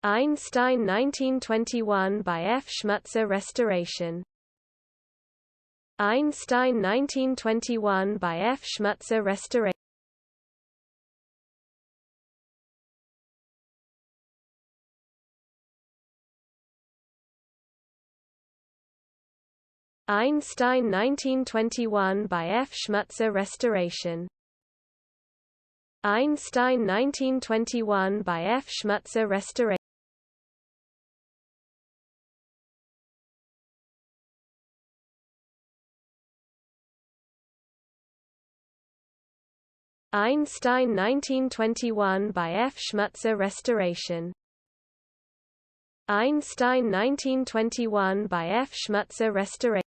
Einstein 1921 by F Schmutzer restoration. Einstein 1921 by F Schmutzer restoration. Einstein 1921 by F Schmutzer restoration. Einstein 1921 by F Schmutzer restoration. Einstein 1921 by F Schmutzer restoration. Einstein 1921 by F Schmutzer restoration.